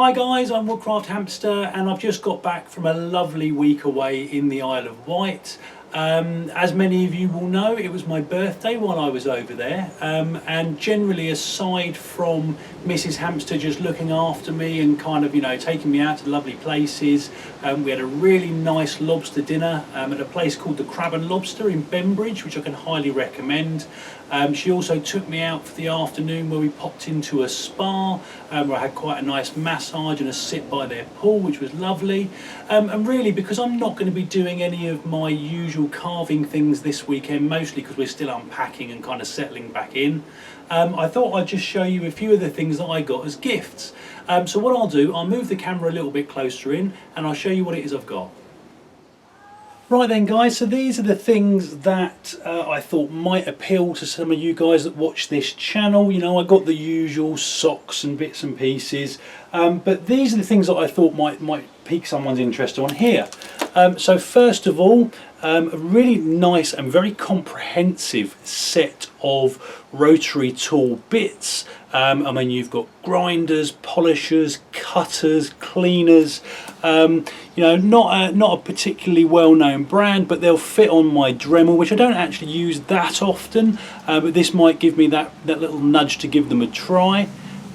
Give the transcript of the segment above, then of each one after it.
Hi guys, I'm Woodcraft Hamster and I've just got back from a lovely week away in the Isle of Wight. As many of you will know, it was my birthday while I was over there, and generally, aside from Mrs. Hamster just looking after me and kind of, taking me out to lovely places, we had a really nice lobster dinner at a place called the Crab and Lobster in Bembridge, which I can highly recommend. She also took me out for the afternoon where we popped into a spa, where I had quite a nice massage and a sit by their pool, which was lovely. And really, because I'm not going to be doing any of my usual carving things this weekend, mostly because we're still unpacking and kind of settling back in, I thought I'd just show you a few of the things that I got as gifts. So what I'll do, I'll move the camera a little bit closer in and I'll show you what it is I've got. Right then guys, so these are the things that I thought might appeal to some of you guys that watch this channel. I got the usual socks and bits and pieces, but these are the things that I thought might pique someone's interest on here. So first of all, a really nice and very comprehensive set of Rotary tool bits. You've got grinders, polishers, cutters, cleaners. Not a particularly well-known brand, but they'll fit on my Dremel, which I don't actually use that often, but this might give me that little nudge to give them a try.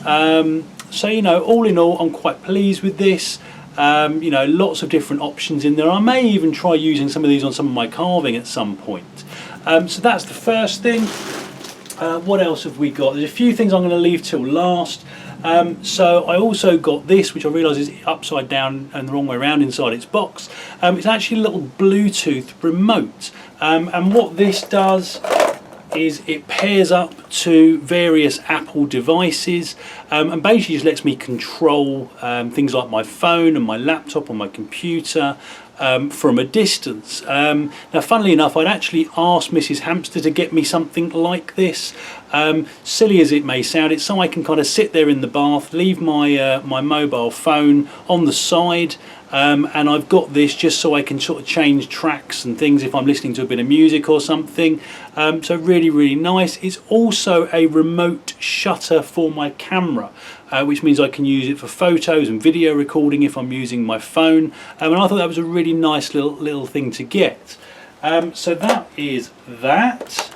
All in all, I'm quite pleased with this. Lots of different options in there. I may even try using some of these on some of my carving at some point. So that's the first thing. What else have we got? There's a few things I'm going to leave till last. So I also got this, which I realise is upside down and the wrong way around inside its box. It's actually a little Bluetooth remote, and what this does is it pairs up to various Apple devices, and basically just lets me control things like my phone and my laptop or my computer from a distance. Now funnily enough, I'd actually asked Mrs. Hamster to get me something like this. Silly as it may sound, it's so I can kind of sit there in the bath, leave my my mobile phone on the side, and I've got this just so I can sort of change tracks and things if I'm listening to a bit of music or something. So really nice. It's also a remote shutter for my camera, which means I can use it for photos and video recording if I'm using my phone, and I thought that was a really nice little thing to get. So that is that.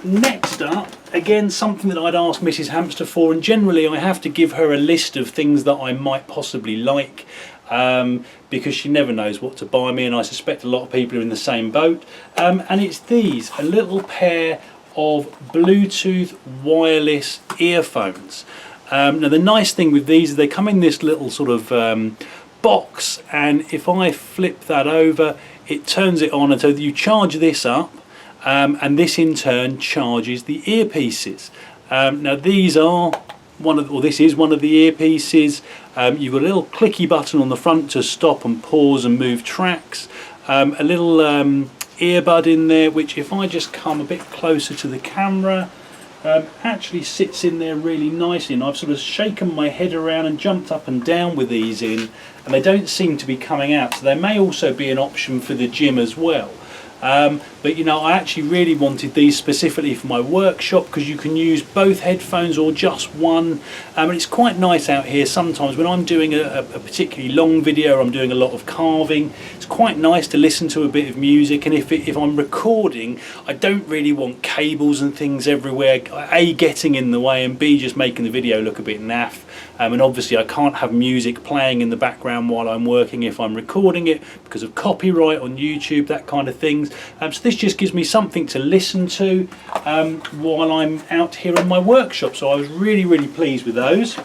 Next up, again, something that I'd asked Mrs. Hamster for, and generally I have to give her a list of things that I might possibly like, because she never knows what to buy me, and I suspect a lot of people are in the same boat. And it's these, a little pair of Bluetooth wireless earphones. Now the nice thing with these is they come in this little sort of box, and if I flip that over, it turns it on, and so you charge this up, and this in turn charges the earpieces. Now these are this is one of the earpieces. You've got a little clicky button on the front to stop and pause and move tracks. A little earbud in there, which if I just come a bit closer to the camera, actually sits in there really nicely, and I've sort of shaken my head around and jumped up and down with these in, and they don't seem to be coming out, so they may also be an option for the gym as well. But I actually really wanted these specifically for my workshop, because you can use both headphones or just one, and it's quite nice out here sometimes when I'm doing a particularly long video or I'm doing a lot of carving. It's quite nice to listen to a bit of music, and if I'm recording, I don't really want cables and things everywhere, A, getting in the way, and B, just making the video look a bit naff. And obviously I can't have music playing in the background while I'm working if I'm recording it, because of copyright on YouTube, that kind of things. So this just gives me something to listen to while I'm out here in my workshop. So I was really pleased with those.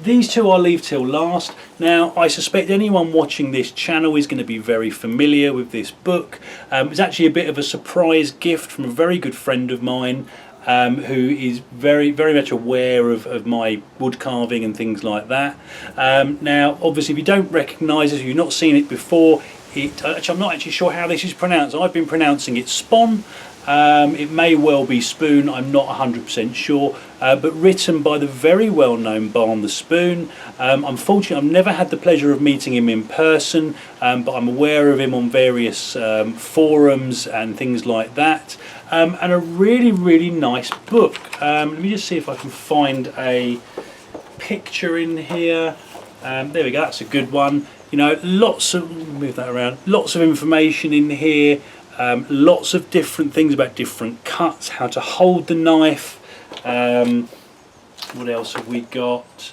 These two I'll leave till last. Now I suspect anyone watching this channel is going to be very familiar with this book. It's actually a bit of a surprise gift from a very good friend of mine, who is very much aware of my wood carving and things like that. Now obviously if you don't recognise it, if you've not seen it before, I'm not actually sure how this is pronounced. I've been pronouncing it Spon. It may well be Spoon, I'm not 100% sure, but written by the very well-known Barn the Spoon. Unfortunately, I've never had the pleasure of meeting him in person, but I'm aware of him on various forums and things like that. And a really nice book. Let me just see if I can find a picture in here. There we go, that's a good one. You know, lots of, move that around, lots of information in here, lots of different things about different cuts, how to hold the knife. What else have we got?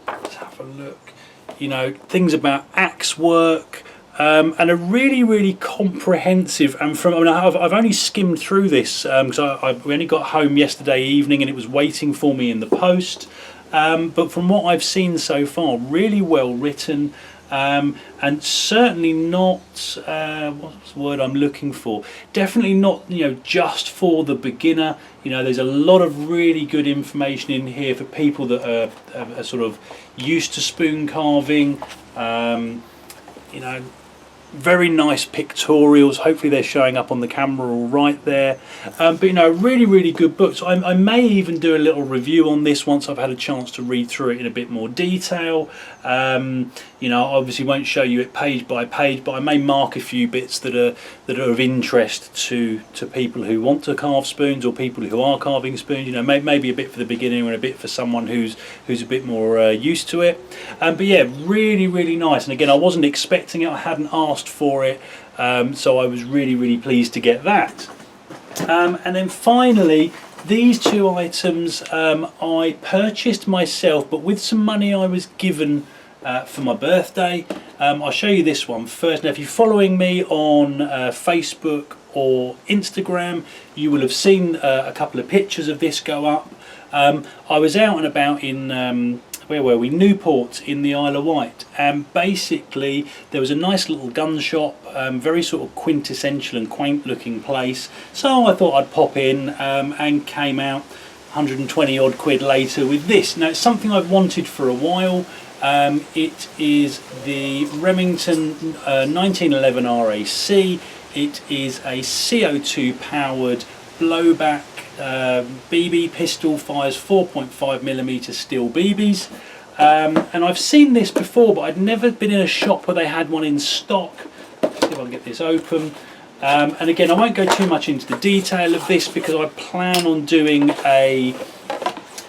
Let's have a look. You know, things about axe work, and a really comprehensive, and from, I mean, I've only skimmed through this because we only got home yesterday evening and it was waiting for me in the post. But from what I've seen so far, really well written, and certainly not, what's the word I'm looking for? Definitely not, you know, just for the beginner. You know, there's a lot of really good information in here for people that are sort of used to spoon carving. You know, very nice pictorials. Hopefully they're showing up on the camera all right there. But you know, really good book. So I may even do a little review on this once I've had a chance to read through it in a bit more detail. You know, I obviously won't show you it page by page, but I may mark a few bits that are of interest to people who want to carve spoons, or people who are carving spoons. You know, maybe a bit for the beginner and a bit for someone who's a bit more used to it. But yeah, really nice. And again, I wasn't expecting it. I hadn't asked for it, so I was really pleased to get that. And then finally, these two items I purchased myself, but with some money I was given for my birthday. I'll show you this one first. Now, if you're following me on Facebook or Instagram, you will have seen a couple of pictures of this go up. I was out and about in where were we? Newport in the Isle of Wight, and basically there was a nice little gun shop, very sort of quintessential and quaint looking place. So I thought I'd pop in, and came out 120 odd quid later with this. Now, it's something I've wanted for a while. It is the Remington 1911 RAC. It is a CO2 powered blowback BB pistol, fires 4.5mm steel BBs, and I've seen this before, but I'd never been in a shop where they had one in stock. Let's see if I can get this open. And again, I won't go too much into the detail of this because I plan on doing a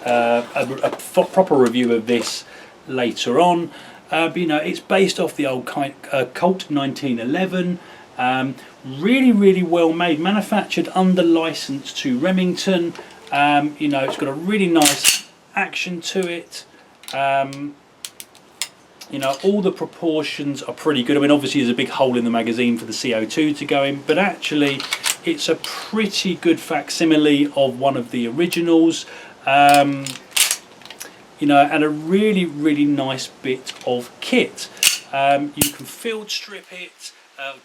proper review of this later on. But you know, it's based off the old Colt 1911. Really well made, manufactured under license to Remington. You know, it's got a really nice action to it. You know, all the proportions are pretty good. I mean, obviously there's a big hole in the magazine for the CO2 to go in, but actually it's a pretty good facsimile of one of the originals. You know, and a really nice bit of kit. You can field strip it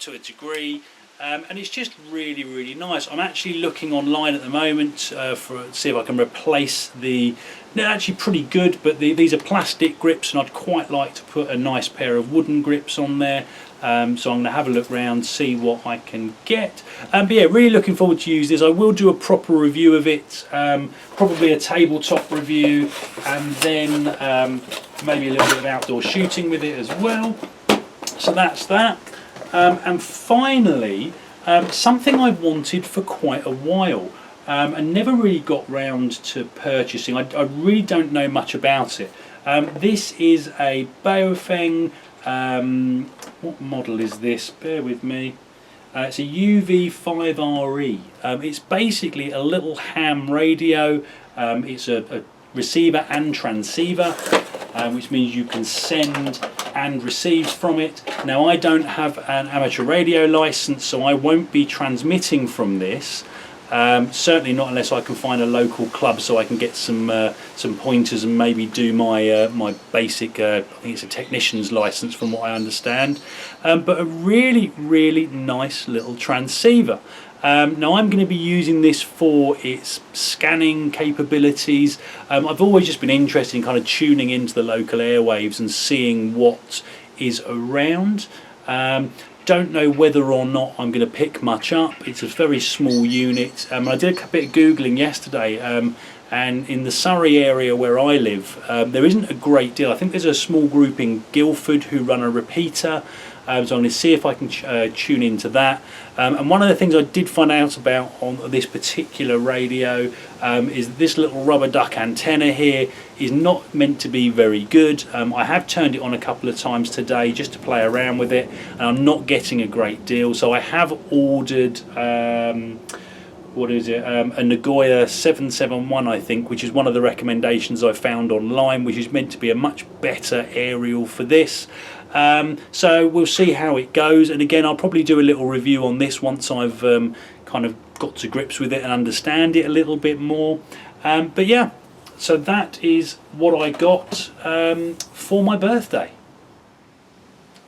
to a degree, and it's just really nice. I'm actually looking online at the moment for see if I can replace the. They're actually pretty good, but these are plastic grips, and I'd quite like to put a nice pair of wooden grips on there. So I'm going to have a look round, see what I can get. But yeah, really looking forward to use this. I will do a proper review of it, probably a tabletop review, and then maybe a little bit of outdoor shooting with it as well. So that's that. And finally, something I've wanted for quite a while, and never really got round to purchasing. I really don't know much about it. This is a Baofeng. What model is this? Bear with me. It's a UV5RE. It's basically a little ham radio. It's a receiver and transceiver, which means you can send and receive from it. Now, I don't have an amateur radio license, so I won't be transmitting from this. Certainly not unless I can find a local club, so I can get some pointers and maybe do my my basic. I think it's a technician's license, from what I understand. But a really nice little transceiver. Now I'm going to be using this for its scanning capabilities. I've always just been interested in kind of tuning into the local airwaves and seeing what is around. Don't know whether or not I'm going to pick much up. It's a very small unit. I did a bit of Googling yesterday. and in the Surrey area where I live, there isn't a great deal. I think there's a small group in Guildford who run a repeater, so I'm going to see if I can tune into that. And one of the things I did find out about on this particular radio is this little rubber duck antenna here is not meant to be very good. I have turned it on a couple of times today just to play around with it, and I'm not getting a great deal. So I have ordered what is it? A Nagoya 771, I think, which is one of the recommendations I found online, which is meant to be a much better aerial for this. So we'll see how it goes, and again I'll probably do a little review on this once I've kind of got to grips with it and understand it a little bit more. But yeah, so that is what I got for my birthday.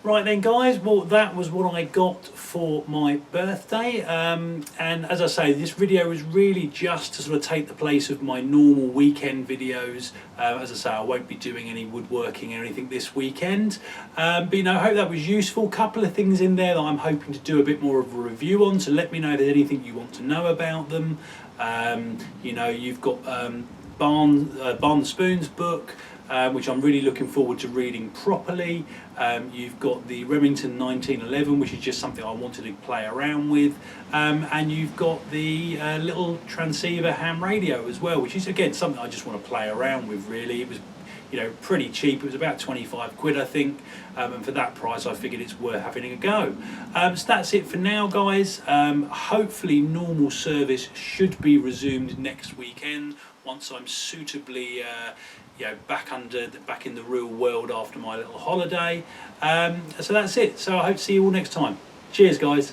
Right then guys, well that was what I got for my birthday, and as I say, this video is really just to sort of take the place of my normal weekend videos. As I say, I won't be doing any woodworking or anything this weekend, but you know, I hope that was useful. Couple of things in there that I'm hoping to do a bit more of a review on, so let me know if there's anything you want to know about them. You know, you've got Barn Spoon's book, which I'm really looking forward to reading properly. You've got the Remington 1911, which is just something I wanted to play around with, and you've got the little transceiver ham radio as well, which is again something I just want to play around with really. It was, you know, pretty cheap. It was about 25 quid I think, and for that price I figured it's worth having a go. So that's it for now guys. Hopefully normal service should be resumed next weekend once I'm suitably you know, back in the real world after my little holiday. So that's it. So I hope to see you all next time. Cheers guys.